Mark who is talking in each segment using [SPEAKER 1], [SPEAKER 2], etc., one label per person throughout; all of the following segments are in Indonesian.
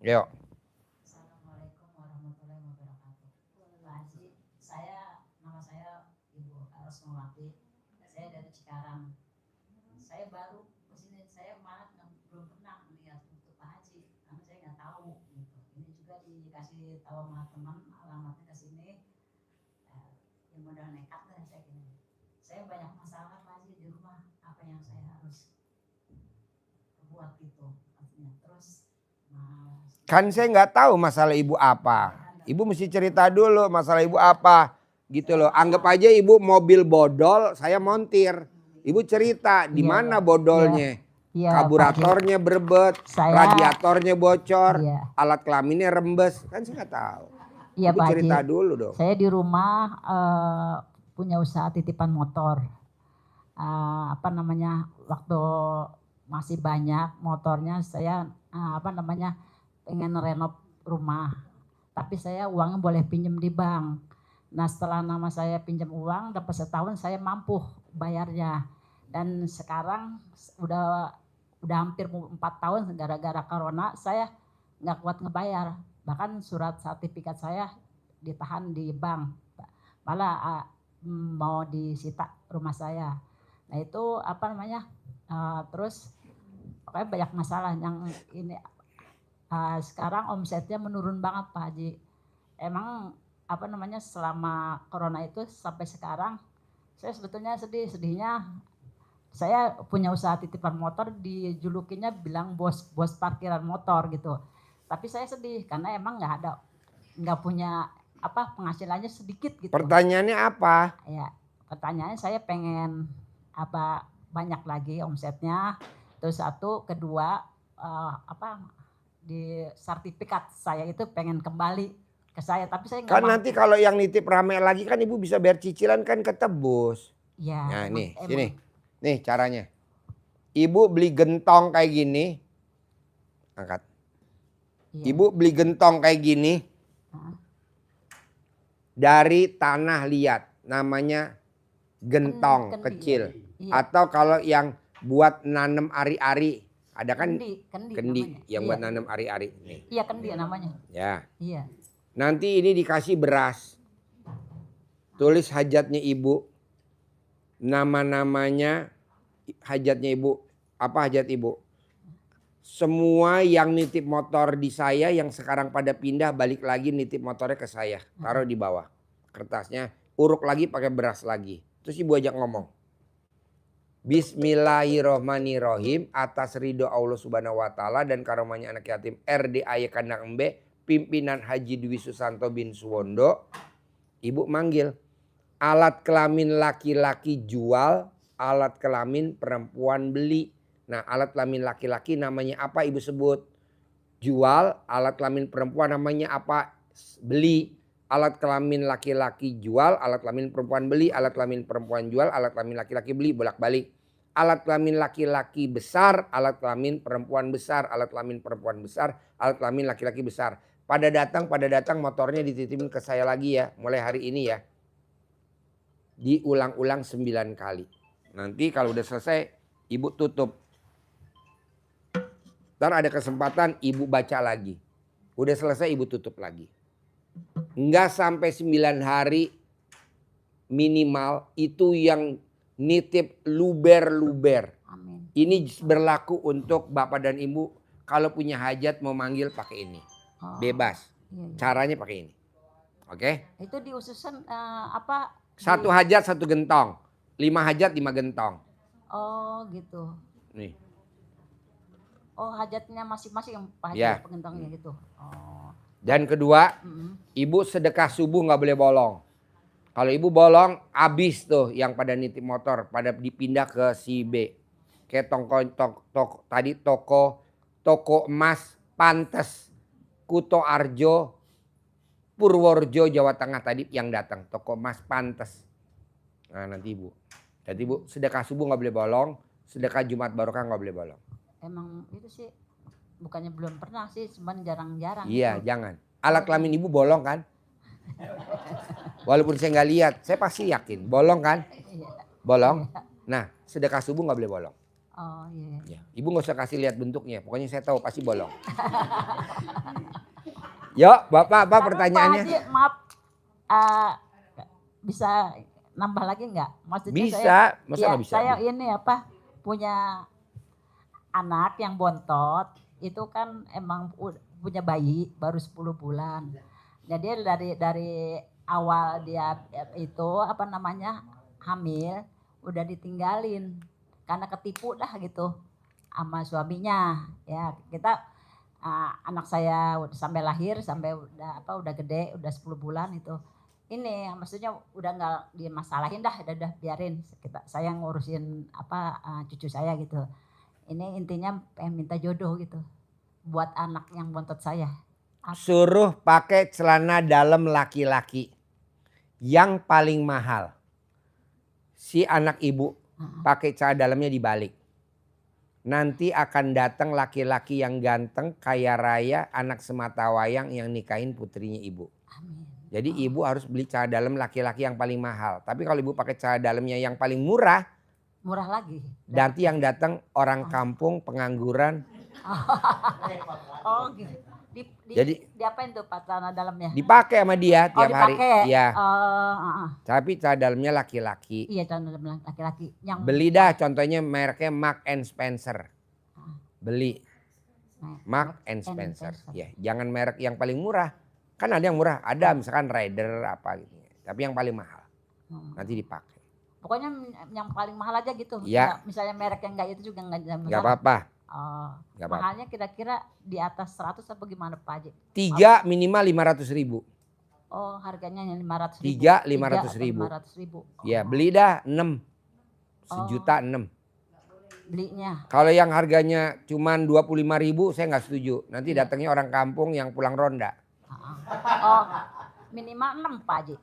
[SPEAKER 1] Yuk.
[SPEAKER 2] Assalamualaikum warahmatullahi wabarakatuh. Pak Haji, nama saya Ibu Rosmawati. Saya dari Cikarang. Saya baru kesini, saya malah belum pernah lihat untuk Pak Haji, karena saya nggak tahu. Gitu. Ini juga dikasih tahu sama teman alamatnya ke sini. Yang modal nekat lah saya gini. Saya banyak masalah Pak Haji di rumah. Apa yang saya harus buat gitu, artinya terus.
[SPEAKER 1] Kan saya nggak tahu masalah ibu apa. Ibu mesti cerita dulu masalah ibu apa. Gitu loh. Anggap aja ibu mobil bodol, saya montir. Ibu cerita di mana bodolnya. Karburatornya berebet, radiatornya bocor, alat kelaminnya rembes. Kan saya nggak tahu.
[SPEAKER 2] Iya
[SPEAKER 1] Ibu
[SPEAKER 2] Pak
[SPEAKER 1] cerita
[SPEAKER 2] Haji,
[SPEAKER 1] dulu dong.
[SPEAKER 2] saya di rumah punya usaha titipan motor. Waktu masih banyak motornya, saya pengen renov rumah, tapi saya uangnya boleh pinjam di bank. Nah setelah nama saya pinjam uang dapat setahun, saya mampu bayarnya, dan sekarang udah hampir 4 tahun gara-gara corona saya nggak kuat ngebayar, bahkan surat sertifikat saya ditahan di bank, malah mau disita rumah saya. Nah itu terus pokoknya banyak masalah yang ini. Sekarang omsetnya menurun banget Pak Haji. Emang selama corona itu sampai sekarang saya sebetulnya sedihnya saya punya usaha titipan motor, dijulukinya bilang bos parkiran motor gitu. Tapi saya sedih karena emang nggak punya penghasilannya sedikit gitu.
[SPEAKER 1] Pertanyaannya apa?
[SPEAKER 2] Ya, pertanyaannya saya pengen banyak lagi omsetnya. Terus satu, kedua di sertifikat saya itu pengen kembali ke saya, tapi saya nggak
[SPEAKER 1] Kan nanti kalau yang nitip rame lagi kan ibu bisa bayar cicilan kan ketebus.
[SPEAKER 2] Ya,
[SPEAKER 1] nah nih sini, nih caranya. Ibu beli gentong kayak gini, angkat. Ibu beli gentong kayak gini dari tanah liat, namanya gentong kecil. Atau kalau yang buat nanem ari-ari, ada kan kendi yang buat nanem ari-ari.
[SPEAKER 2] Iya kendi namanya.
[SPEAKER 1] Ya.
[SPEAKER 2] Iya.
[SPEAKER 1] Nanti ini dikasih beras. Tulis hajatnya ibu. Nama-namanya hajatnya ibu. Apa hajat ibu? Semua yang nitip motor di saya yang sekarang pada pindah balik lagi nitip motornya ke saya. Taruh di bawah kertasnya. Uruk lagi pakai beras lagi. Terus ibu ajak ngomong. Bismillahirrohmanirrohim, atas ridho Allah subhanahu wa ta'ala dan karomahnya anak yatim RDAY Kandang Embe, pimpinan Haji Dwi Susanto bin Suwondo. Ibu manggil, alat kelamin laki-laki jual, alat kelamin perempuan beli. Nah alat kelamin laki-laki namanya apa ibu sebut? Jual, alat kelamin perempuan namanya apa? Beli. Alat kelamin laki-laki jual, alat kelamin perempuan beli, alat kelamin perempuan jual, alat kelamin laki-laki beli, bolak-balik. Alat kelamin laki-laki besar, alat kelamin perempuan besar, alat kelamin perempuan besar, alat kelamin laki-laki besar. Pada datang motornya dititipin ke saya lagi ya, mulai hari ini ya. Diulang-ulang 9 kali. Nanti kalau udah selesai, ibu tutup. Ntar ada kesempatan ibu baca lagi. Udah selesai ibu tutup lagi. Enggak sampai 9 hari minimal itu yang nitip luber-luber. Ini berlaku untuk bapak dan ibu kalau punya hajat mau manggil pakai ini. Bebas. Caranya pakai ini. Oke?
[SPEAKER 2] Itu diususan
[SPEAKER 1] Satu hajat satu gentong. 5 hajat 5 gentong.
[SPEAKER 2] Oh gitu.
[SPEAKER 1] Nih.
[SPEAKER 2] Oh hajatnya masing-masing Pak Haji pengentongnya gitu. Oh.
[SPEAKER 1] Dan kedua, ibu sedekah subuh nggak boleh bolong. Kalau ibu bolong, habis tuh yang pada nitip motor, pada dipindah ke si B. Kayak toko emas Pantes, Kuto Arjo, Purworejo, Jawa Tengah tadi yang datang. Toko emas Pantes. Nah nanti ibu. Jadi ibu sedekah subuh nggak boleh bolong, sedekah Jumat Barokah nggak boleh bolong.
[SPEAKER 2] Emang itu sih. Bukannya belum pernah sih, cuman jarang-jarang.
[SPEAKER 1] Iya, jangan. Alat kelamin ibu bolong kan? Walaupun saya nggak lihat, saya pasti yakin bolong kan? Bolong. Nah, sedekah subuh nggak boleh bolong.
[SPEAKER 2] Oh iya.
[SPEAKER 1] Ya, ibu nggak usah kasih lihat bentuknya, pokoknya saya tahu pasti bolong. Yuk, bapak apa
[SPEAKER 2] Lalu
[SPEAKER 1] pertanyaannya?
[SPEAKER 2] Pak Haji, maaf, eh, bisa nambah lagi nggak? Maksudnya
[SPEAKER 1] Bisa, masa
[SPEAKER 2] ya
[SPEAKER 1] nggak bisa?
[SPEAKER 2] saya ini apa punya anak yang bontot itu kan emang punya bayi baru 10 bulan. Jadi dari awal dia itu apa namanya hamil udah ditinggalin karena ketipu dah gitu sama suaminya. Ya kita anak saya sampai lahir sampai udah gede udah 10 bulan itu ini maksudnya udah nggak dimasalahin dah udah biarin saya ngurusin cucu saya gitu. Ini intinya pengen minta jodoh gitu buat anak yang bontot saya.
[SPEAKER 1] Suruh pakai celana dalam laki-laki yang paling mahal. Si anak ibu pakai celana dalamnya dibalik. Nanti akan datang laki-laki yang ganteng, kaya raya, anak sematawayang yang nikahin putrinya ibu.
[SPEAKER 2] Amin.
[SPEAKER 1] Jadi ibu harus beli celana dalam laki-laki yang paling mahal. Tapi kalau ibu pakai celana dalamnya yang paling murah,
[SPEAKER 2] murah lagi.
[SPEAKER 1] nanti yang datang orang kampung, pengangguran.
[SPEAKER 2] Oh gitu.
[SPEAKER 1] Jadi
[SPEAKER 2] diapain tuh Pak celana dalamnya?
[SPEAKER 1] dipakai sama dia tiap hari. Iya. Tapi celana dalamnya laki-laki.
[SPEAKER 2] Iya celana dalam laki-laki. Yang
[SPEAKER 1] Beli dah contohnya mereknya Mark and Spencer. Beli Mark and Spencer. Ya, jangan merek yang paling murah. Kan ada yang murah, ada misalkan Rider apa gitu. Tapi yang paling mahal. Nanti dipakai.
[SPEAKER 2] Pokoknya yang paling mahal aja gitu.
[SPEAKER 1] Ya.
[SPEAKER 2] Misalnya merek yang enggak itu juga enggak masalah.
[SPEAKER 1] Gak apa-apa.
[SPEAKER 2] Oh,
[SPEAKER 1] Gak
[SPEAKER 2] mahalnya kira-kira di atas 100 apa gimana Pak Haji?
[SPEAKER 1] 3 minimal 500.000.
[SPEAKER 2] Oh harganya yang 500.000.
[SPEAKER 1] 3 500.000.
[SPEAKER 2] 500.000.
[SPEAKER 1] Ya beli dah 6. 1.600.000.
[SPEAKER 2] Belinya.
[SPEAKER 1] Kalau yang harganya cuman 25.000 saya nggak setuju. Nanti datangnya orang kampung yang pulang ronda.
[SPEAKER 2] Oh minimal 6 Pak Haji.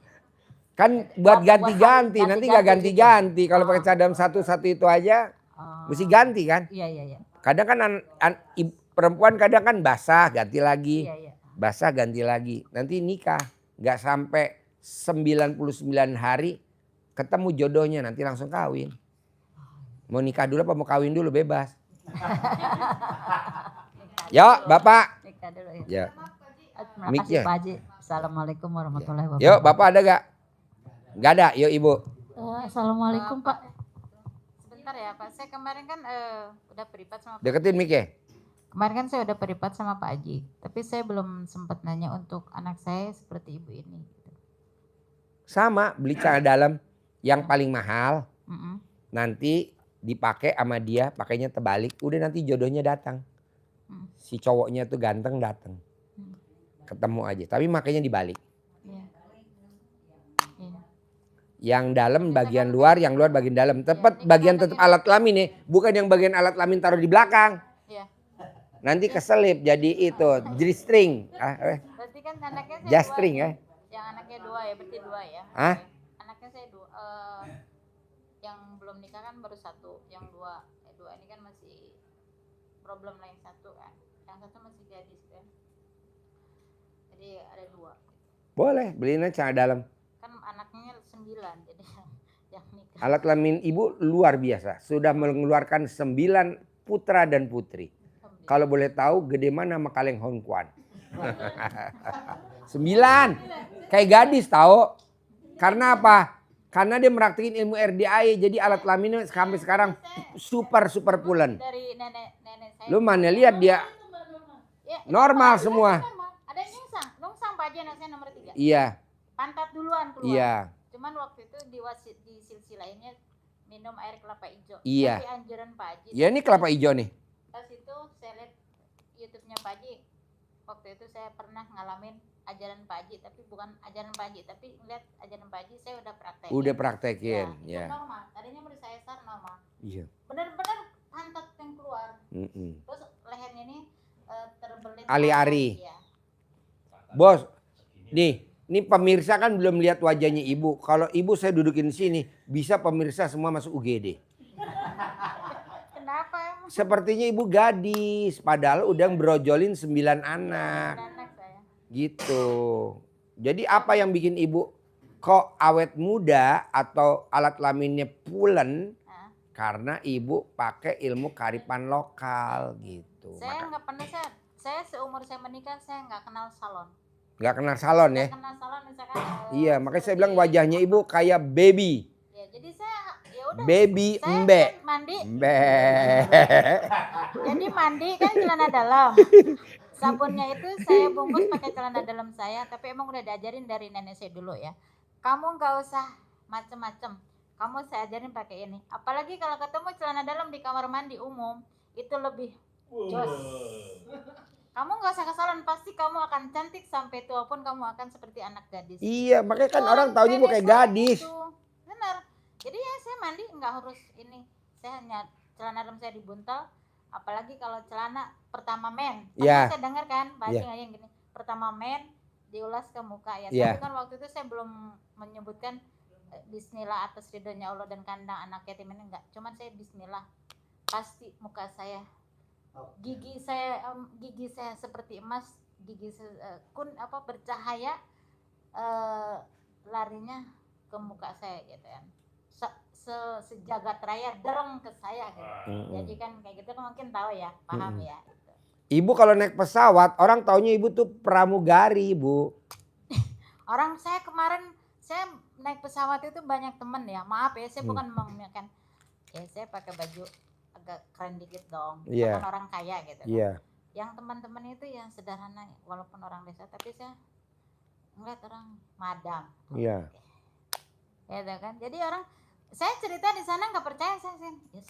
[SPEAKER 1] Kan buat ganti-ganti, nanti nggak ganti-ganti. Kalau pakai cadam satu-satu itu aja, mesti ganti kan?
[SPEAKER 2] Iya.
[SPEAKER 1] Kadang kan perempuan kadang kan basah ganti lagi,
[SPEAKER 2] Iya.
[SPEAKER 1] basah ganti lagi. Nanti nikah, nggak sampai 99 hari ketemu jodohnya nanti langsung kawin. Mau nikah dulu apa mau kawin dulu bebas. Yo bapak.
[SPEAKER 2] Nikah dulu ya.
[SPEAKER 1] Ya.
[SPEAKER 2] Terima kasih Pak Haji. Assalamualaikum warahmatullahi wabarakatuh.
[SPEAKER 1] Yuk bapak ada gak? Gak ada, yuk ibu.
[SPEAKER 2] Assalamualaikum Pak.
[SPEAKER 3] Sebentar ya Pak, saya kemarin kan udah privat sama Pak.
[SPEAKER 1] Deketin mic ya.
[SPEAKER 3] Kemarin kan saya udah privat sama Pak Haji, tapi saya belum sempat nanya untuk anak saya seperti ibu ini.
[SPEAKER 1] Sama, beli celana dalam yang paling mahal.
[SPEAKER 3] Mm-mm.
[SPEAKER 1] Nanti dipakai sama dia, pakainya terbalik. Udah nanti jodohnya datang. Si cowoknya tuh ganteng datang. Ketemu aja, tapi makanya dibalik.
[SPEAKER 3] Iya.
[SPEAKER 1] Yang dalam bagian luar, yang luar bagian dalam. Tepat bagian tetap alat kelamin nih, bukan yang bagian alat kelamin taruh di belakang.
[SPEAKER 3] Iya.
[SPEAKER 1] Nanti keselip jadi itu, G-string.
[SPEAKER 3] Berarti kan anaknya saya
[SPEAKER 1] G-string
[SPEAKER 3] dua.
[SPEAKER 1] ya.
[SPEAKER 3] Yang anaknya 2 ya, berarti 2 ya.
[SPEAKER 1] Hah?
[SPEAKER 3] Anaknya saya 2. Yang belum nikah kan baru 1, yang 2 ini kan masih problem lain 1 kan. Yang 1 masih gadis kan. Jadi ada 2.
[SPEAKER 1] Boleh, beliin aja celana dalam.
[SPEAKER 3] Kan anaknya 9 jadi yang nikah.
[SPEAKER 1] Alat kelamin ibu luar biasa. Sudah mengeluarkan 9 putra dan putri. Kalau boleh tahu gede mana sama kaleng Hong Kwan? 9. Kayak gadis tahu. Karena apa? Karena dia meraktikin ilmu RDI. Jadi alat kelaminnya sampai sekarang super pulen.
[SPEAKER 3] Dari nenek saya.
[SPEAKER 1] Lu mana lihat dia
[SPEAKER 3] Ya,
[SPEAKER 1] normal semua.
[SPEAKER 3] normal. Ada yang nungsang Pak Haji, anak saya nomor 3.
[SPEAKER 1] Iya,
[SPEAKER 3] Pantat duluan keluar.
[SPEAKER 1] iya,
[SPEAKER 3] Cuman waktu itu di silsilahnya minum air kelapa hijau.
[SPEAKER 1] Iya.
[SPEAKER 3] Tapi anjuran Pak Haji.
[SPEAKER 1] ya ini kelapa hijau nih.
[SPEAKER 3] Pas itu saya lihat YouTube-nya Pak Haji. Waktu itu saya pernah ngalamin ajaran Pak Haji, tapi bukan ajaran Pak Haji, tapi ngeliat ajaran Pak Haji saya udah praktek.
[SPEAKER 1] Udah praktekin,
[SPEAKER 3] itu
[SPEAKER 1] ya.
[SPEAKER 3] normal. Tadinya menurut saya normal.
[SPEAKER 1] Iya.
[SPEAKER 3] Benar-benar pantat yang keluar.
[SPEAKER 1] Mm-mm.
[SPEAKER 3] Terus lehernya ini terbelit.
[SPEAKER 1] Ari-ari.
[SPEAKER 3] Iya.
[SPEAKER 1] Bos, nih pemirsa kan belum lihat wajahnya ibu. Kalau ibu saya dudukin sini, bisa pemirsa semua masuk UGD.
[SPEAKER 3] Kenapa emang?
[SPEAKER 1] Sepertinya ibu gadis, padahal udah brojolin 9 anak.
[SPEAKER 3] Anak saya.
[SPEAKER 1] Gitu. Jadi apa yang bikin ibu kok awet muda atau alat kelaminnya pulen?
[SPEAKER 3] Hah?
[SPEAKER 1] Karena ibu pakai ilmu kearifan lokal gitu.
[SPEAKER 3] Saya nggak pernah, saya seumur saya menikah saya nggak kenal salon.
[SPEAKER 1] Nggak kenal salon ya?
[SPEAKER 3] Nggak kenal salon misalkan.
[SPEAKER 1] Iya, makanya saya bilang wajahnya ibu kayak baby.
[SPEAKER 3] Ya, jadi saya ya udah.
[SPEAKER 1] Baby
[SPEAKER 3] Saya
[SPEAKER 1] embe.
[SPEAKER 3] kan mandi.
[SPEAKER 1] Embe.
[SPEAKER 3] Jadi mandi kan celana dalam. Sabunnya itu saya bungkus pakai celana dalam saya, tapi emang udah diajarin dari nenek saya dulu ya. Kamu nggak usah macem-macem. Kamu saya ajarin pakai ini. Apalagi kalau ketemu celana dalam di kamar mandi umum, itu lebih jos. Kamu nggak usah ke salon, pasti kamu akan cantik sampai tua pun kamu akan seperti anak gadis.
[SPEAKER 1] Iya, makanya kan
[SPEAKER 3] Itu
[SPEAKER 1] orang taunya ibu
[SPEAKER 3] nenek
[SPEAKER 1] kayak
[SPEAKER 3] saya
[SPEAKER 1] gadis.
[SPEAKER 3] gitu. Benar. Jadi ya saya mandi nggak harus ini. Saya hanya celana dalam saya dibuntal. Apalagi kalau celana pertama men.
[SPEAKER 1] Iya.
[SPEAKER 3] Saya dengar kan bahasa
[SPEAKER 1] Iya.
[SPEAKER 3] yang gini. Pertama men diulas ke muka ya.
[SPEAKER 1] Iya.
[SPEAKER 3] Tapi kan waktu itu saya belum menyebutkan bismillah atas ridhonya Allah dan kandang anak yatim ini enggak. Cuman saya bismillah. Pasti muka saya gigi saya seperti emas, gigi bercahaya, larinya ke muka saya gitu kan. Sejagat raya dereng ke saya gitu. Jadi kan kayak gitu kan mungkin tahu ya, paham ya gitu.
[SPEAKER 1] Ibu kalau naik pesawat orang taunya ibu tuh pramugari, Bu.
[SPEAKER 3] Orang saya kemarin saya naik pesawat itu banyak temen ya, maaf ya saya bukan mengatakan ya saya pakai baju agak keren dikit dong,
[SPEAKER 1] Iya.
[SPEAKER 3] bukan orang kaya gitu kan.
[SPEAKER 1] Iya.
[SPEAKER 3] Yang teman-teman itu yang sederhana walaupun orang desa, tapi saya ngeliat orang madam.
[SPEAKER 1] Iya.
[SPEAKER 3] Ya kan. Jadi orang saya cerita di sana nggak percaya saya.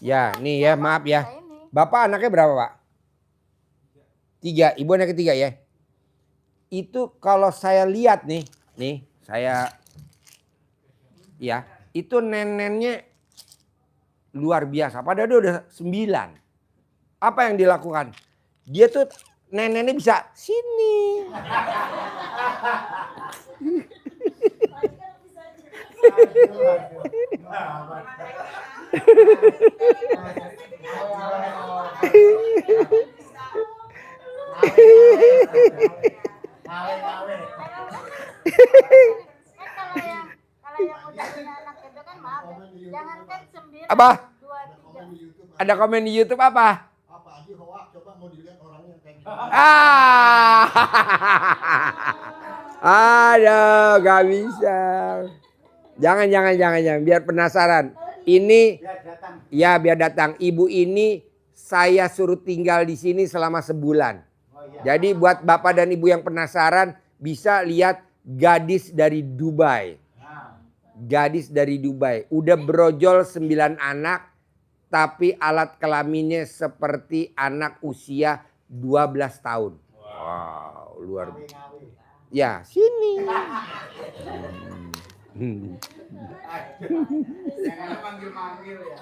[SPEAKER 1] Ya, nih ya, maaf ya. Bapak anaknya berapa, Pak? 3, ibu anak ketiga ya. Itu kalau saya lihat nih saya ya, itu neneknya luar biasa. Padahal dia udah 9. Apa yang dilakukan? Dia tuh neneknya bisa sini.
[SPEAKER 3] Kalau yang udah punya anak itu kan maaf ya, jangankan 9,
[SPEAKER 1] Apa?
[SPEAKER 3] 2, 3.
[SPEAKER 1] Ada komen di YouTube apa?
[SPEAKER 4] Apa aja hoak, coba mau dilihat orangnya yang kayak gitu.
[SPEAKER 1] Aduh, gak bisa. Jangan. Biar penasaran. Ini, ya biar datang. Ibu ini saya suruh tinggal di sini selama sebulan. Jadi buat bapak dan ibu yang penasaran bisa lihat gadis dari Dubai. Gadis dari Dubai. Udah brojol 9 anak. Tapi alat kelaminnya seperti anak usia 12 tahun. Wow, luar biasa. Ya, sini.
[SPEAKER 4] Jangan manggil-manggil ya.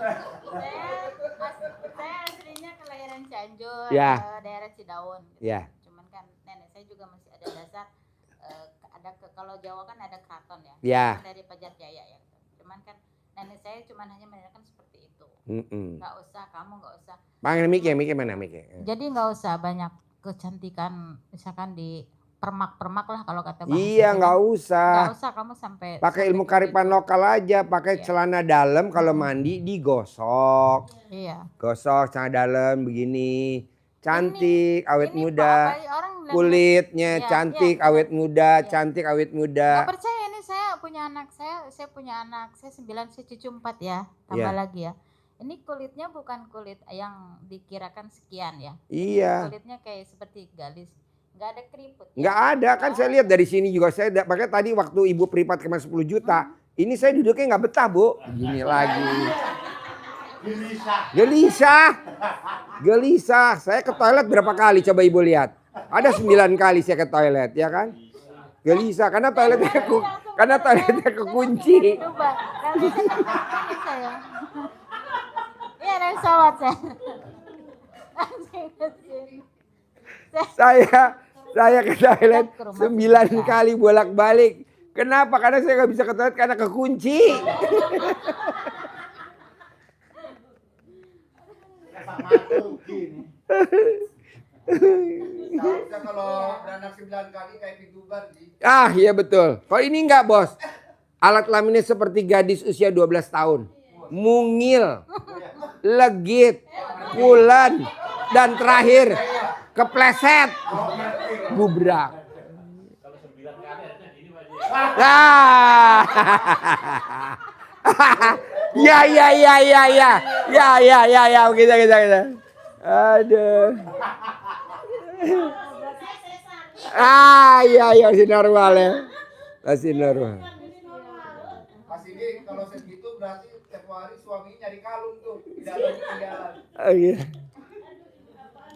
[SPEAKER 3] Saya aslinya kelahiran Cianjur,
[SPEAKER 1] Ya.
[SPEAKER 3] daerah Cidaun. Gitu.
[SPEAKER 1] Ya.
[SPEAKER 3] Cuman kan nenek saya juga masih ada dasar. Kalau Jawa kan ada keraton ya.
[SPEAKER 1] Ya.
[SPEAKER 3] Dari Pajatjaya ya. Cuman kan nenek saya cuman hanya menanyakan seperti itu. Nggak usah, kamu nggak usah.
[SPEAKER 1] Panggil Mike mana Mike?
[SPEAKER 3] Jadi nggak usah banyak kecantikan, misalkan di permak-permak lah kalau kata bahasa.
[SPEAKER 1] Iya, nggak
[SPEAKER 3] Nggak
[SPEAKER 1] usah.
[SPEAKER 3] usah kamu sampai.
[SPEAKER 1] Pakai ilmu
[SPEAKER 3] sampai
[SPEAKER 1] kearifan
[SPEAKER 3] begitu.
[SPEAKER 1] lokal aja. Pakai
[SPEAKER 3] Iya.
[SPEAKER 1] celana dalam kalau mandi digosok.
[SPEAKER 3] Iya.
[SPEAKER 1] Gosok celana dalam begini. Cantik, awet
[SPEAKER 3] Ini
[SPEAKER 1] muda.
[SPEAKER 3] Pak, apalagi orang bilang,
[SPEAKER 1] Kulitnya
[SPEAKER 3] Iya,
[SPEAKER 1] cantik,
[SPEAKER 3] iya,
[SPEAKER 1] awet muda.
[SPEAKER 3] Iya.
[SPEAKER 1] Cantik, awet
[SPEAKER 3] nggak
[SPEAKER 1] muda.
[SPEAKER 3] percaya ini saya punya anak saya punya anak saya 9, saya cucu 4 ya, tambah
[SPEAKER 1] Iya.
[SPEAKER 3] lagi ya. Ini kulitnya bukan kulit yang dikirakan sekian ya.
[SPEAKER 1] Iya.
[SPEAKER 3] Kulitnya kayak seperti galis, nggak ada keriput. Ya.
[SPEAKER 1] Nggak ada kan, saya lihat dari sini juga. Saya pakai tadi waktu ibu privat kemarin 10 juta. Ini saya duduknya nggak betah, Bu. Gini lagi. Gelisah. Saya ke toilet berapa kali coba ibu lihat. Ada 9 kali saya ke toilet, ya kan? Gelisah karena toiletnya kekunci.
[SPEAKER 3] Coba, nanti saya. Iya, dari pesawat saya. Langsung ke sini.
[SPEAKER 1] Saya ke toilet 9 kali bolak-balik. Kenapa? Karena saya nggak bisa ke toilet karena kekunci.
[SPEAKER 4] Seharusnya kalau beranak 9 kali kayak piguban sih.
[SPEAKER 1] Ah, iya betul. Kalau ini enggak, Bos. Alat kelaminnya seperti gadis usia 12 tahun. Mungil. legit, kulen, dan terakhir kepleset, gubrak. Ah. Ya begitu. Aduh. Ya masih normal ya. Masih normal.
[SPEAKER 4] Pas ini kalau segitu berarti tiap hari suaminya nyari kalung tuh di dalam ketinggalan.
[SPEAKER 1] Oh, iya.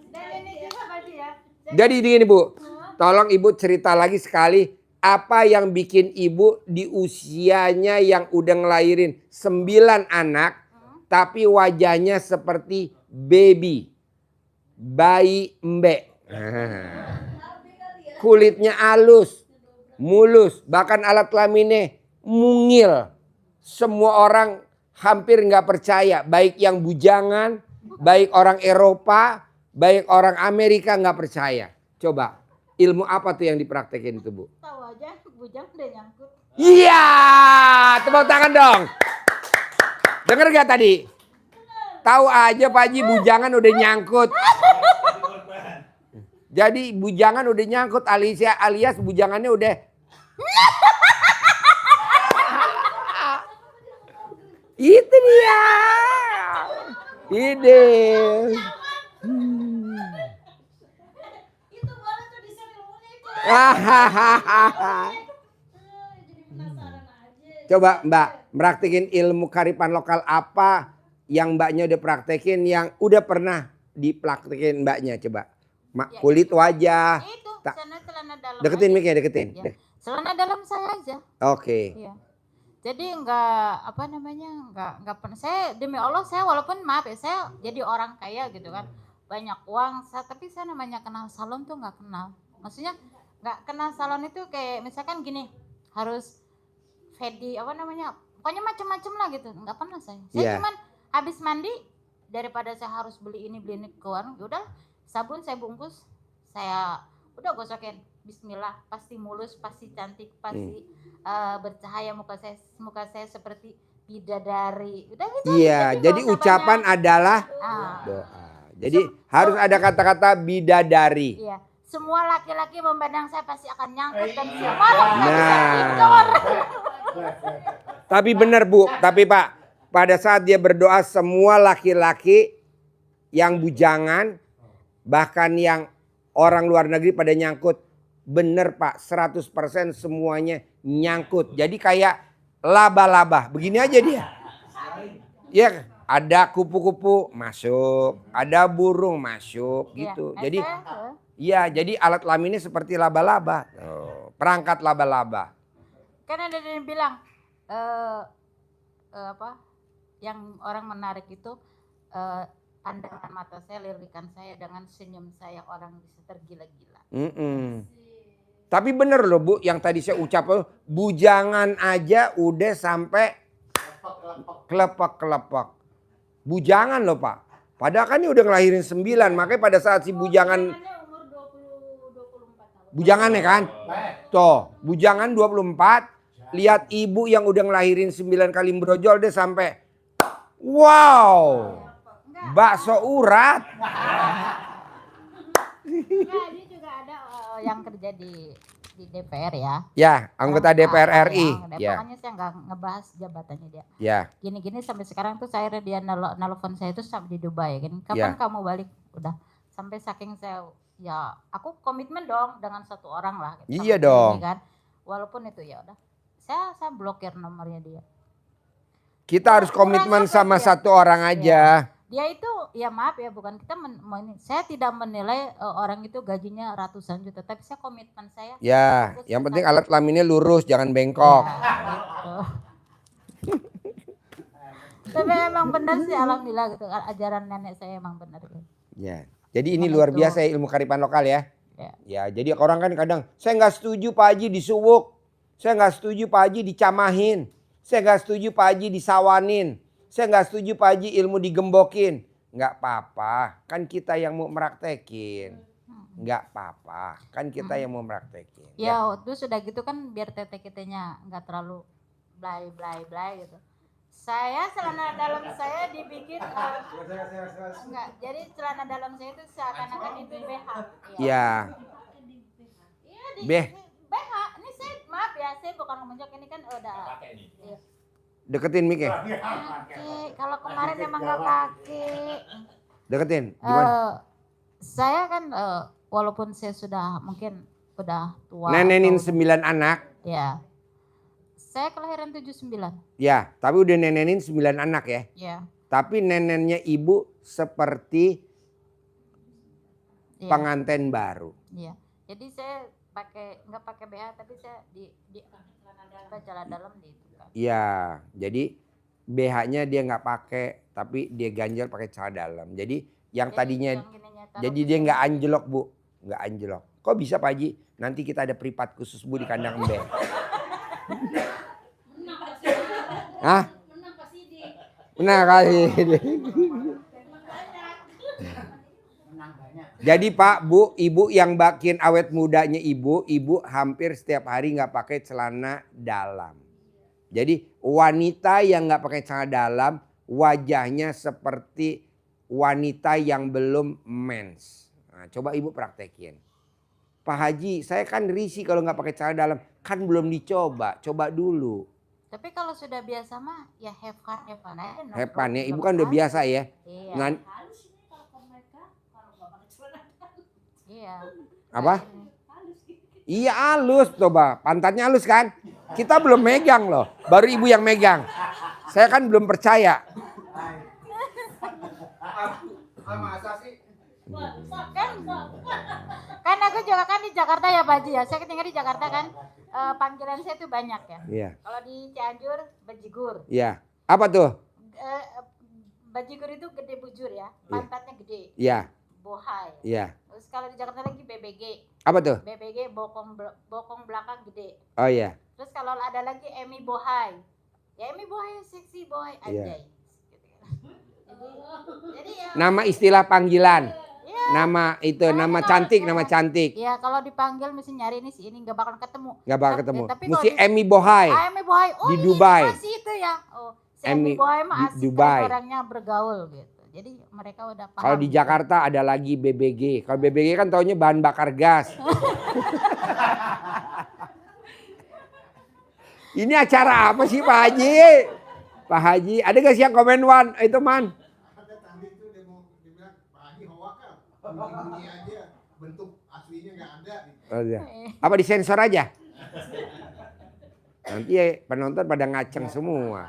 [SPEAKER 3] Dan ini juga Pak ya.
[SPEAKER 1] Jadi gini Bu, tolong Ibu cerita lagi sekali apa yang bikin Ibu di usianya yang udah ngelahirin 9 anak tapi wajahnya seperti baby, bayi embek. Kulitnya halus, mulus, bahkan alat kelaminnya mungil. Semua orang hampir nggak percaya, baik yang bujangan, baik orang Eropa, baik orang Amerika nggak percaya. Coba, ilmu apa tuh yang dipraktekin itu Bu?
[SPEAKER 3] Tahu aja bujang udah nyangkut.
[SPEAKER 1] Iya, tepuk tangan dong. Dengar gak tadi? Tahu aja Pak Haji bujangan udah nyangkut. Jadi bujangan udah nyangkut alias bujangannya udah. Itu dia. Ide.
[SPEAKER 3] Itu baru tuh di sini ilmunya itu. Jadi penasaran aja.
[SPEAKER 1] Coba Mbak, praktekin ilmu kearifan lokal apa yang Mbaknya udah praktekin yang udah pernah dipraktekin Mbaknya coba. Kulit wajah.
[SPEAKER 3] Itu
[SPEAKER 1] Tak.
[SPEAKER 3] celana dalam.
[SPEAKER 1] Deketin
[SPEAKER 3] aja.
[SPEAKER 1] mic-nya, deketin.
[SPEAKER 3] Ya. Celana dalam saya aja.
[SPEAKER 1] Oke.
[SPEAKER 3] Iya. Jadi enggak enggak pernah saya demi Allah saya walaupun maaf ya saya jadi orang kaya gitu kan banyak uang tapi saya namanya kenal salon tuh nggak kenal, maksudnya nggak kenal salon itu kayak misalkan gini harus Fedi pokoknya macam-macam lah gitu nggak pernah saya
[SPEAKER 1] Yeah.
[SPEAKER 3] cuman habis mandi daripada saya harus beli ini ke warung yaudah sabun saya bungkus saya udah gosokin Bismillah pasti mulus pasti cantik pasti bercahaya muka saya seperti bidadari udah gitu
[SPEAKER 1] Iya,
[SPEAKER 3] nggak
[SPEAKER 1] jadi
[SPEAKER 3] usah
[SPEAKER 1] ucapan
[SPEAKER 3] banyak.
[SPEAKER 1] adalah
[SPEAKER 3] Ah,
[SPEAKER 1] doa. Jadi harus ada kata-kata bidadari.
[SPEAKER 3] iya semua laki-laki memandang saya pasti akan nyangkut dan semua laki-laki
[SPEAKER 1] Nah.
[SPEAKER 3] saya tidur.
[SPEAKER 1] Tapi benar Bu, tapi Pak, pada saat dia berdoa semua laki-laki yang bujangan bahkan yang orang luar negeri pada nyangkut. Bener Pak, 100% semuanya nyangkut. Jadi kayak laba-laba. Begini aja dia. Ya, ada kupu-kupu masuk, ada burung masuk
[SPEAKER 3] Iya,
[SPEAKER 1] gitu.
[SPEAKER 3] kan
[SPEAKER 1] Jadi
[SPEAKER 3] saya,
[SPEAKER 1] iya, jadi alat kelaminnya seperti laba-laba. Perangkat laba-laba.
[SPEAKER 3] kan ada yang bilang yang orang menarik itu pandangan mata saya, lirikan saya dengan senyum saya orang bisa tergila-gila.
[SPEAKER 1] Tapi bener loh Bu, yang tadi saya ucap bujangan aja udah sampai kelepek-kelepek. Bujangan loh Pak. Padahal kan ini udah ngelahirin 9, makanya pada saat si bujangan
[SPEAKER 3] Umur 24 tahun.
[SPEAKER 1] bujangannya kan. Tuh, bujangan 24, lihat ibu yang udah ngelahirin 9 kali brojol deh sampai wow. Bakso urat.
[SPEAKER 3] Enggak, dia juga ada yang kerja di DPR ya.
[SPEAKER 1] Ya, anggota DPR RI.
[SPEAKER 3] Ya.
[SPEAKER 1] Ya,
[SPEAKER 3] Pokoknya saya nggak ngebahas jabatannya dia.
[SPEAKER 1] ya.
[SPEAKER 3] Gini-gini sampai sekarang tuh saya dia nelfon saya itu sampai di Dubai kan. Kapan
[SPEAKER 1] Ya.
[SPEAKER 3] kamu balik? Udah sampai saking saya ya aku komitmen dong dengan satu orang lah. Gitu.
[SPEAKER 1] Iya
[SPEAKER 3] Sama
[SPEAKER 1] dong.
[SPEAKER 3] ini kan. Walaupun itu ya udah. Saya blokir nomornya dia.
[SPEAKER 1] Kita harus komitmen sama satu orang aja.
[SPEAKER 3] Dia itu ya maaf ya bukan kita saya tidak menilai orang itu gajinya ratusan juta tapi saya komitmen saya.
[SPEAKER 1] Ya, yang penting alat kelaminnya lurus, jangan bengkok.
[SPEAKER 3] Ya, gitu. Tapi emang benar sih alhamdulillah gitu ajaran nenek saya emang benar gitu.
[SPEAKER 1] Ya. Jadi ini
[SPEAKER 3] Emang
[SPEAKER 1] luar
[SPEAKER 3] itu.
[SPEAKER 1] biasa ya ilmu kearifan lokal ya.
[SPEAKER 3] Ya.
[SPEAKER 1] Ya, jadi orang kan kadang saya nggak setuju Pak Haji disuwuk. Saya nggak setuju Pak Haji dicamahin. Saya nggak setuju Pak Haji disawanin. Saya nggak setuju Pak Haji ilmu digembokin. Nggak apa-apa, kan kita yang mau meraktekin. Nggak apa-apa, kan kita yang mau meraktekin.
[SPEAKER 3] Ya, itu sudah gitu kan biar tete kitanya nggak terlalu blay gitu. Saya celana dalam saya dibikin enggak. Jadi celana dalam saya itu seakan-akan itu BH.
[SPEAKER 1] Iya.
[SPEAKER 3] Iya di
[SPEAKER 1] BH.
[SPEAKER 3] BH. Ini saya maaf ya, saya bukan ngemenjok ini kan udah. Iya.
[SPEAKER 1] Deketin mic ya.
[SPEAKER 3] Oke, kalau kemarin emang nggak pakai.
[SPEAKER 1] Deketin. Gimana?
[SPEAKER 3] Saya kan walaupun saya sudah mungkin udah tua.
[SPEAKER 1] Nenenin
[SPEAKER 3] atau-
[SPEAKER 1] 9 anak.
[SPEAKER 3] Ya. Saya kelahiran 79.
[SPEAKER 1] Ya, tapi udah nenenin 9 anak ya.
[SPEAKER 3] Ya.
[SPEAKER 1] Tapi nenennya ibu seperti
[SPEAKER 3] Iya.
[SPEAKER 1] pengantin baru.
[SPEAKER 3] Iya. Jadi saya nggak pakai BH tapi saya di celana dalam di itu kan.
[SPEAKER 1] Iya, jadi BH-nya dia nggak pakai, tapi dia ganjel pakai celana dalam. Jadi yang tadinya,
[SPEAKER 3] yang gininya taruh
[SPEAKER 1] jadi
[SPEAKER 3] ke
[SPEAKER 1] dia
[SPEAKER 3] sini.
[SPEAKER 1] nggak anjlok bu, nggak anjlok. Kok bisa Pak Haji? Nanti kita ada privat khusus bu di kandang embe. Hah? Menang kali. Jadi Pak, Bu, Ibu yang bagian awet mudanya Ibu hampir setiap hari nggak pakai celana dalam. Jadi wanita yang nggak pakai celana dalam, wajahnya seperti wanita yang belum mens. Nah, coba Ibu praktekin. Pak Haji, saya kan risih kalau nggak pakai celana dalam. Kan belum dicoba, coba dulu.
[SPEAKER 3] Tapi kalau sudah biasa mah ya have fun aja. no
[SPEAKER 1] Hepan ya,
[SPEAKER 3] problem.
[SPEAKER 1] Ibu kan udah biasa ya.
[SPEAKER 3] Iya.
[SPEAKER 1] Nah,
[SPEAKER 3] Iya.
[SPEAKER 1] apa?
[SPEAKER 3] Nah, ini.
[SPEAKER 1] Iya halus coba, pantatnya halus kan? Kita belum megang loh, baru Ibu yang megang. Saya kan belum percaya.
[SPEAKER 4] Masa sih?
[SPEAKER 3] Kan aku juga kan di Jakarta ya Pak Haji ya. Saya tinggal di Jakarta kan. Panggilan saya tuh banyak ya.
[SPEAKER 1] Iya,
[SPEAKER 3] Kalau di Cianjur bajigur.
[SPEAKER 1] iya. Apa tuh?
[SPEAKER 3] Bajigur itu gede bujur ya. Pantatnya gede.
[SPEAKER 1] Iya,
[SPEAKER 3] Bohai.
[SPEAKER 1] iya.
[SPEAKER 3] Terus kalau di Jakarta lagi BBG.
[SPEAKER 1] Apa tuh?
[SPEAKER 3] BBG bokong belakang gede.
[SPEAKER 1] Oh iya.
[SPEAKER 3] Terus kalau ada lagi Emi Bohai. Ya Emi Bohai seksi boy
[SPEAKER 1] Iya.
[SPEAKER 3] anjay. Gitu kan. Jadi ya.
[SPEAKER 1] Nama istilah panggilan.
[SPEAKER 3] Iya.
[SPEAKER 1] Nama itu, nama cantik, nama cantik.
[SPEAKER 3] Ya kalau dipanggil mesti nyari ini si ini nggak bakal ketemu.
[SPEAKER 1] Gak bakal
[SPEAKER 3] Tapi-
[SPEAKER 1] ketemu.
[SPEAKER 3] tapi kalau
[SPEAKER 1] Mesti
[SPEAKER 3] di-
[SPEAKER 1] Emi Bohai.
[SPEAKER 3] Emi Bohai. Oh
[SPEAKER 1] Di
[SPEAKER 3] iya,
[SPEAKER 1] Dubai.
[SPEAKER 3] masih itu ya. Oh, si
[SPEAKER 1] Emi
[SPEAKER 3] Emi Bohai mah
[SPEAKER 1] di
[SPEAKER 3] asik
[SPEAKER 1] Dubai.
[SPEAKER 3] kan orangnya bergaul gitu. Jadi mereka udah paham.
[SPEAKER 1] Kalau di Jakarta ada lagi BBG. Kalau BBG kan taunya bahan bakar gas. Ini acara apa sih Pak Haji? Pak Haji, ada gak sih yang komen Wan? Itu Man.
[SPEAKER 4] Ada tadi itu dia mau dibilang Pak Haji hoak kan? Bunyi aja, bentuk aslinya nggak ada.
[SPEAKER 1] Oh, iya. Apa disensor aja? Nanti ya penonton pada ngaceng semua.